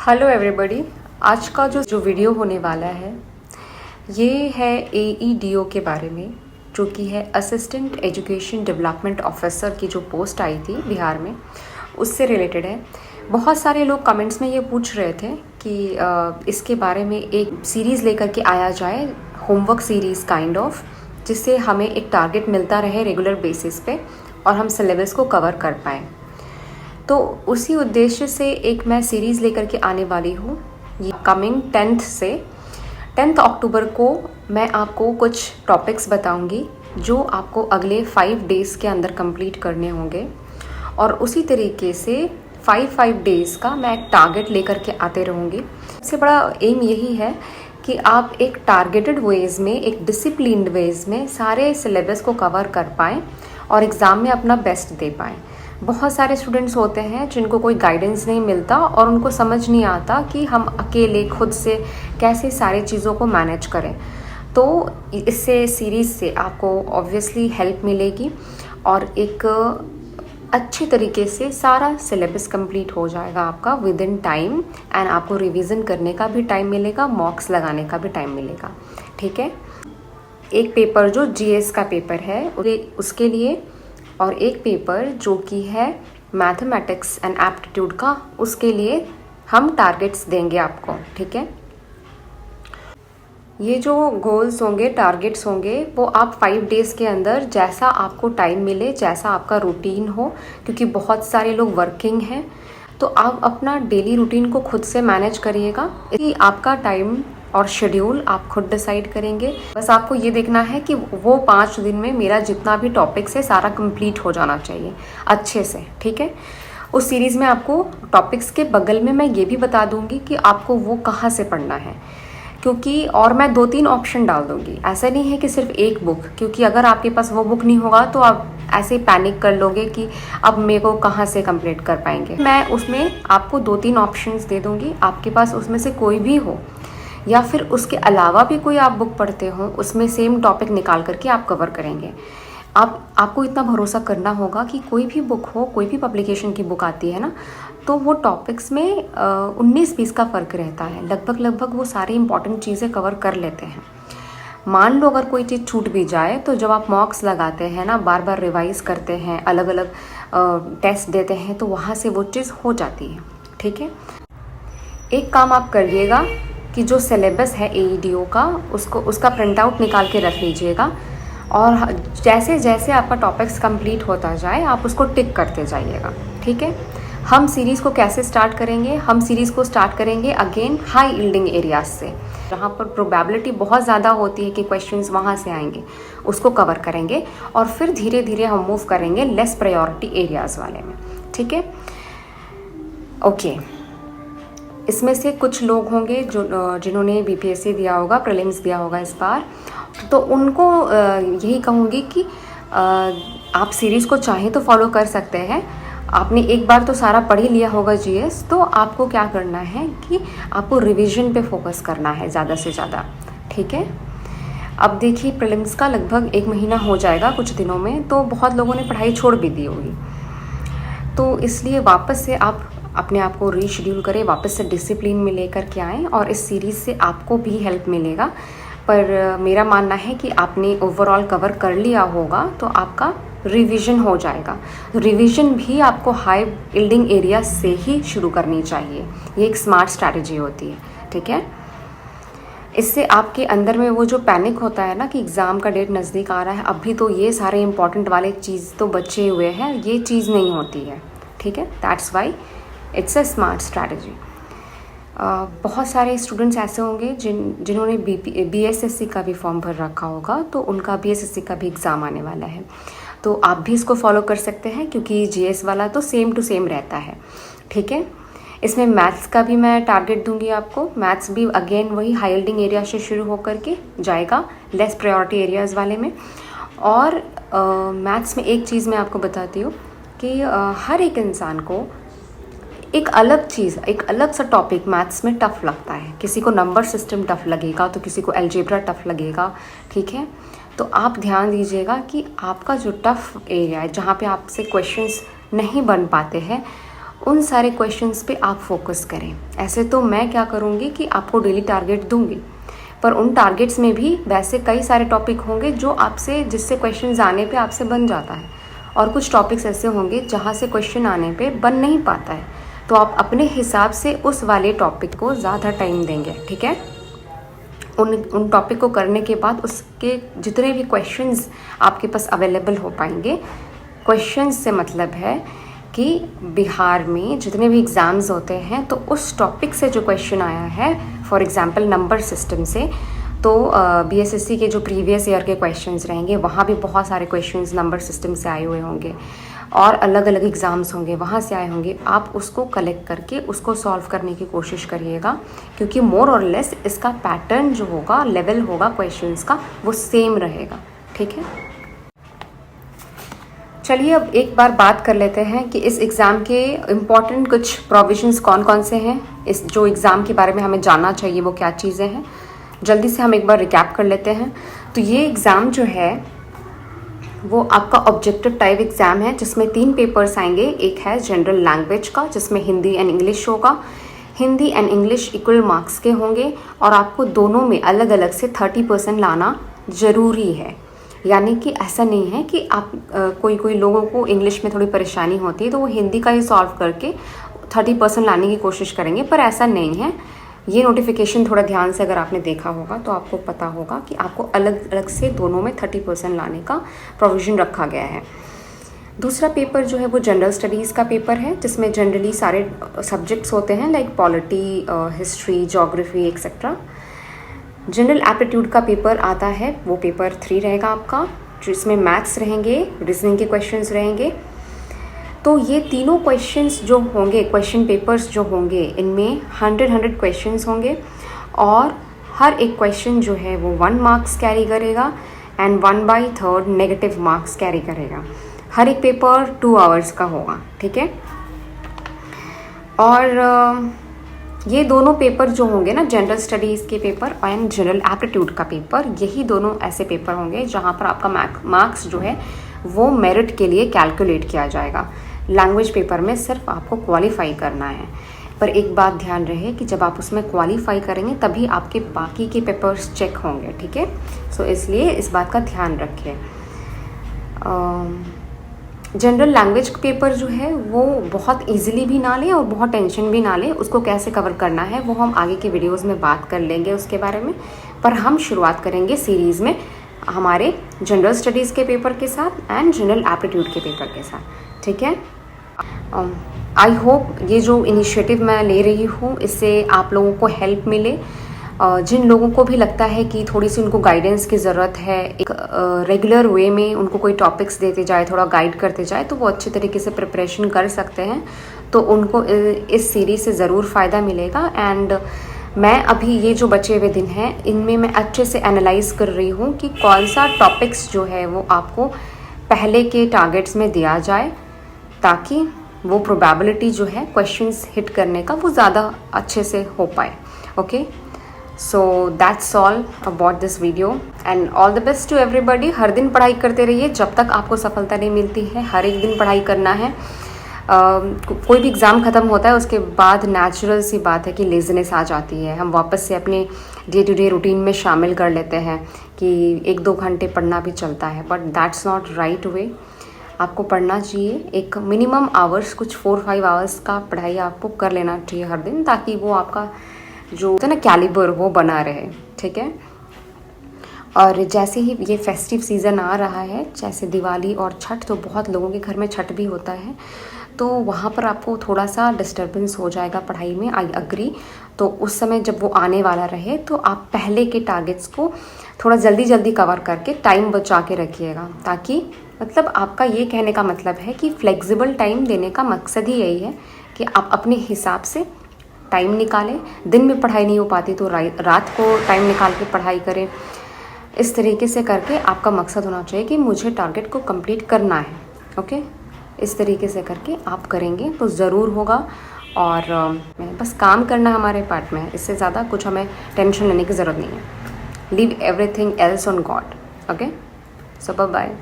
Hello everybody. आज का जो वीडियो होने वाला है ये है AEDO के बारे में, जो कि है असिस्टेंट एजुकेशन डेवलपमेंट ऑफिसर की जो पोस्ट आई थी बिहार में, उससे रिलेटेड है। बहुत सारे लोग कमेंट्स में ये पूछ रहे थे कि इसके बारे में एक सीरीज़ लेकर के आया जाए, होमवर्क सीरीज़ काइंड ऑफ, जिससे हमें एक टारगेट मिलता रहे रेगुलर बेसिस पे और हम सिलेबस को कवर कर पाएँ। तो उसी उद्देश्य से एक मैं सीरीज़ लेकर के आने वाली हूँ। ये कमिंग 10 अक्टूबर को मैं आपको कुछ टॉपिक्स बताऊंगी जो आपको अगले 5 डेज़ के अंदर कंप्लीट करने होंगे, और उसी तरीके से 5 डेज़ का मैं एक टारगेट लेकर के आते रहूँगी। सबसे बड़ा एम यही है कि आप एक टारगेटेड वेज में, एक डिसिप्लिन्ड वेज में सारे सिलेबस को कवर कर पाएँ और एग्ज़ाम में अपना बेस्ट दे पाएँ। बहुत सारे स्टूडेंट्स होते हैं जिनको कोई गाइडेंस नहीं मिलता और उनको समझ नहीं आता कि हम अकेले खुद से कैसे सारी चीज़ों को मैनेज करें। तो इससे सीरीज़ से आपको ऑब्वियसली हेल्प मिलेगी और एक अच्छी तरीके से सारा सिलेबस कंप्लीट हो जाएगा आपका विद इन टाइम, एंड आपको रिवीजन करने का भी टाइम मिलेगा, मॉक्स लगाने का भी टाइम मिलेगा। ठीक है, एक पेपर जो GS का पेपर है उसके लिए, और एक पेपर जो कि है मैथमेटिक्स एंड एप्टीट्यूड का, उसके लिए हम टारगेट्स देंगे आपको। ठीक है, ये जो गोल्स होंगे, टारगेट्स होंगे, वो आप 5 डेज़ के अंदर जैसा आपको टाइम मिले, जैसा आपका रूटीन हो, क्योंकि बहुत सारे लोग वर्किंग हैं, तो आप अपना डेली रूटीन को खुद से मैनेज करिएगा। आपका टाइम और शेड्यूल आप खुद डिसाइड करेंगे। बस आपको ये देखना है कि वो 5 दिन में मेरा जितना भी टॉपिक्स है सारा कंप्लीट हो जाना चाहिए अच्छे से। ठीक है, उस सीरीज़ में आपको टॉपिक्स के बगल में मैं ये भी बता दूंगी कि आपको वो कहाँ से पढ़ना है, क्योंकि और मैं 2-3 ऑप्शन डाल दूंगी। ऐसा नहीं है कि सिर्फ एक बुक, क्योंकि अगर आपके पास वो बुक नहीं होगा तो आप ऐसे पैनिक कर लोगे कि अब मेरे को कहाँ से कंप्लीट कर पाएंगे। मैं उसमें आपको 2-3 ऑप्शंस दे दूंगी, आपके पास उसमें से कोई भी हो या फिर उसके अलावा भी कोई आप बुक पढ़ते हो, उसमें सेम टॉपिक निकाल करके आप कवर करेंगे। आपको इतना भरोसा करना होगा कि कोई भी बुक हो, कोई भी पब्लिकेशन की बुक आती है ना, तो वो टॉपिक्स में 19-20 का फ़र्क रहता है। लगभग वो सारी इंपॉर्टेंट चीज़ें कवर कर लेते हैं। मान लो अगर कोई चीज़ छूट भी जाए तो जब आप मॉक्स लगाते हैं ना, बार बार रिवाइज करते हैं, अलग अलग टेस्ट देते हैं, तो वहाँ से वो चीज़ हो जाती है। ठीक है, एक काम आप करिएगा कि जो सिलेबस है AEDO का, उसका प्रिंट आउट निकाल के रख लीजिएगा, और जैसे जैसे आपका टॉपिक्स कंप्लीट होता जाए आप उसको टिक करते जाइएगा। ठीक है, हम सीरीज़ को कैसे स्टार्ट करेंगे? हम सीरीज़ को स्टार्ट करेंगे अगेन हाई यील्डिंग एरियाज से, जहाँ पर प्रोबेबिलिटी बहुत ज़्यादा होती है कि क्वेश्चंस वहाँ से आएंगे, उसको कवर करेंगे, और फिर धीरे धीरे हम मूव करेंगे लेस प्रायोरिटी एरियाज़ वाले में। ठीक है, ओके। इसमें से कुछ लोग होंगे जिन्होंने BPSC दिया होगा, प्रीलिम्स दिया होगा इस बार, तो उनको यही कहूँगी कि आप सीरीज़ को चाहे तो फॉलो कर सकते हैं। आपने एक बार तो सारा पढ़ ही लिया होगा GS, तो आपको क्या करना है कि आपको रिवीजन पे फोकस करना है ज़्यादा से ज़्यादा। ठीक है, अब देखिए प्रीलिम्स का लगभग 1 महीना हो जाएगा कुछ दिनों में, तो बहुत लोगों ने पढ़ाई छोड़ भी दी होगी, तो इसलिए वापस से आप अपने आप को रीशेड्यूल करें, वापस से डिसिप्लिन में लेकर के आएँ, और इस सीरीज़ से आपको भी हेल्प मिलेगा। पर मेरा मानना है कि आपने ओवरऑल कवर कर लिया होगा तो आपका रिवीजन हो जाएगा। रिवीजन भी आपको हाई यील्डिंग एरिया से ही शुरू करनी चाहिए, ये एक स्मार्ट स्ट्रैटेजी होती है। ठीक है, इससे आपके अंदर में वो जो पैनिक होता है ना कि एग्ज़ाम का डेट नज़दीक आ रहा है, अभी तो ये सारे इंपॉर्टेंट वाले चीज़ तो बचे हुए हैं, ये चीज़ नहीं होती है। ठीक है, that's why it's a smart strategy. बहुत सारे स्टूडेंट्स ऐसे होंगे जिन्होंने BSSC का भी फॉर्म भर रखा होगा, तो उनका BSSC का भी एग्ज़ाम आने वाला है, तो आप भी इसको फॉलो कर सकते हैं, क्योंकि GS वाला तो सेम टू सेम रहता है। ठीक है, इसमें मैथ्स का भी मैं टारगेट दूंगी आपको। मैथ्स भी अगेन वही हाई यील्डिंग एरिया से शुरू होकर के जाएगा लेस प्रायोरिटी एरियाज़ वाले में। और मैथ्स में एक चीज़ मैं आपको बताती हूँ कि हर एक इंसान को एक अलग चीज़, एक अलग सा टॉपिक मैथ्स में टफ़ लगता है। किसी को नंबर सिस्टम टफ़ लगेगा, तो किसी को अलजेब्रा टफ़ लगेगा। ठीक है, तो आप ध्यान दीजिएगा कि आपका जो टफ़ एरिया है, जहाँ पे आपसे क्वेश्चंस नहीं बन पाते हैं, उन सारे क्वेश्चंस पे आप फोकस करें। ऐसे तो मैं क्या करूँगी कि आपको डेली टारगेट दूंगी, पर उन टारगेट्स में भी वैसे कई सारे टॉपिक होंगे जो आपसे, जिससे क्वेश्चंस आने पे आपसे बन जाता है, और कुछ टॉपिक्स ऐसे होंगे जहाँ से क्वेश्चन आने पे बन नहीं पाता है। तो आप अपने हिसाब से उस वाले टॉपिक को ज़्यादा टाइम देंगे, ठीक है। उन टॉपिक को करने के बाद उसके जितने भी क्वेश्चंस आपके पास अवेलेबल हो पाएंगे, क्वेश्चंस से मतलब है कि बिहार में जितने भी एग्ज़ाम्स होते हैं तो उस टॉपिक से जो क्वेश्चन आया है, फॉर एग्जांपल नंबर सिस्टम से, तो बीएसएससी के जो प्रीवियस ईयर के क्वेश्चंस रहेंगे वहाँ भी बहुत सारे क्वेश्चंस नंबर सिस्टम से आए हुए होंगे, और अलग अलग एग्ज़ाम्स होंगे वहाँ से आए होंगे। आप उसको कलेक्ट करके उसको सॉल्व करने की कोशिश करिएगा, क्योंकि मोर और लेस इसका पैटर्न जो होगा, लेवल होगा क्वेश्चंस का, वो सेम रहेगा, ठीक है। चलिए अब एक बार बात कर लेते हैं कि इस एग्ज़ाम के इम्पॉर्टेंट कुछ प्रोविजंस कौन कौन से हैं। इस जो एग्ज़ाम के बारे में हमें जानना चाहिए वो क्या चीज़ें हैं, जल्दी से हम एक बार रिकैप कर लेते हैं। तो ये एग्ज़ाम जो है वो आपका ऑब्जेक्टिव टाइप एग्ज़ाम है, जिसमें 3 पेपर्स आएंगे। एक है जनरल लैंग्वेज का, जिसमें हिंदी एंड इंग्लिश होगा। Hindi and English equal marks के होंगे, और आपको दोनों में अलग अलग से 30% लाना ज़रूरी है। यानी कि ऐसा नहीं है कि आप कोई लोगों को इंग्लिश में थोड़ी परेशानी होती है तो वो हिंदी का ही सॉल्व करके 30% लाने की कोशिश करेंगे, पर ऐसा नहीं है। ये नोटिफिकेशन थोड़ा ध्यान से अगर आपने देखा होगा तो आपको पता होगा कि आपको अलग अलग से दोनों में 30% लाने का प्रोविज़न रखा गया है। दूसरा पेपर जो है वो जनरल स्टडीज़ का पेपर है, जिसमें जनरली सारे सब्जेक्ट्स होते हैं, like polity, history, geography etcetera. General aptitude का पेपर आता है, वो पेपर 3 रहेगा आपका, जिसमें मैथ्स रहेंगे, रीजनिंग के क्वेश्चंस रहेंगे। तो ये तीनों क्वेश्चंस जो होंगे, क्वेश्चन पेपर्स जो होंगे, इनमें 100 क्वेश्चंस होंगे, और हर एक क्वेश्चन जो है वो 1 मार्क्स कैरी करेगा एंड 1/3 नेगेटिव मार्क्स कैरी करेगा। हर एक पेपर 2 आवर्स का होगा, ठीक है। और ये दोनों पेपर जो होंगे ना, जनरल स्टडीज़ के पेपर एंड जनरल एप्टीट्यूड का पेपर, यही दोनों ऐसे पेपर होंगे जहाँ पर आपका मार्क्स जो है वो मेरिट के लिए कैलकुलेट किया जाएगा। लैंग्वेज पेपर में सिर्फ आपको क्वालिफाई करना है, पर एक बात ध्यान रहे कि जब आप उसमें क्वालिफाई करेंगे तभी आपके बाकी के पेपर्स चेक होंगे, ठीक है। सो इसलिए इस बात का ध्यान रखिए। जनरल लैंग्वेज पेपर जो है वो बहुत इजीली भी ना लें और बहुत टेंशन भी ना लें। उसको कैसे कवर करना है वो हम आगे के वीडियोस में बात कर लेंगे उसके बारे में, पर हम शुरुआत करेंगे सीरीज़ में हमारे जनरल स्टडीज़ के पेपर के साथ एंड जनरल एप्टीट्यूड के पेपर के साथ, ठीक है। आई होप ये जो इनिशिएटिव मैं ले रही हूँ इससे आप लोगों को हेल्प मिले। जिन लोगों को भी लगता है कि थोड़ी सी उनको गाइडेंस की ज़रूरत है, एक रेगुलर वे में उनको कोई टॉपिक्स देते जाए, थोड़ा गाइड करते जाए, तो वो अच्छे तरीके से प्रिपरेशन कर सकते हैं, तो उनको इस सीरीज़ से ज़रूर फ़ायदा मिलेगा। एंड मैं अभी ये जो बचे हुए दिन हैं इनमें मैं अच्छे से एनालाइज कर रही हूँ कि कौन सा टॉपिक्स जो है वो आपको पहले के टारगेट्स में दिया जाए, ताकि वो प्रोबेबिलिटी जो है क्वेश्चंस हिट करने का वो ज़्यादा अच्छे से हो पाए। Okay, so that's all about this video and all the best to everybody. हर दिन पढ़ाई करते रहिए, जब तक आपको सफलता नहीं मिलती है हर एक दिन पढ़ाई करना है। कोई भी एग्ज़ाम ख़त्म होता है उसके बाद नेचुरल सी बात है कि लेज़ीनेस आ जाती है, हम वापस से अपने डे टू डे रूटीन में शामिल कर लेते हैं कि 1-2 घंटे पढ़ना भी चलता है, but that's not right way. आपको पढ़ना चाहिए, एक मिनिमम आवर्स, कुछ 4-5 आवर्स का पढ़ाई आपको कर लेना चाहिए हर दिन, ताकि वो आपका जो होता है ना कैलिबर वो बना रहे, ठीक है। और जैसे ही ये फेस्टिव सीज़न आ रहा है, जैसे दिवाली और छठ, तो बहुत लोगों के घर में छठ भी होता है, तो वहाँ पर आपको थोड़ा सा डिस्टर्बेंस हो जाएगा पढ़ाई में, आई अग्री। तो उस समय जब वो आने वाला रहे तो आप पहले के टारगेट्स को थोड़ा जल्दी जल्दी कवर करके टाइम बचा के रखिएगा, ताकि मतलब आपका ये कहने का मतलब है कि फ्लेक्सिबल टाइम देने का मकसद ही यही है कि आप अपने हिसाब से टाइम निकालें। दिन में पढ़ाई नहीं हो पाती तो रात को टाइम निकाल के पढ़ाई करें। इस तरीके से करके आपका मकसद होना चाहिए कि मुझे टारगेट को कंप्लीट करना है। ओके, इस तरीके से करके आप करेंगे तो ज़रूर होगा। और बस काम करना हमारे पार्ट में है, इससे ज़्यादा कुछ हमें टेंशन लेने की ज़रूरत नहीं है। Leave everything else on God. Okay, so bye bye.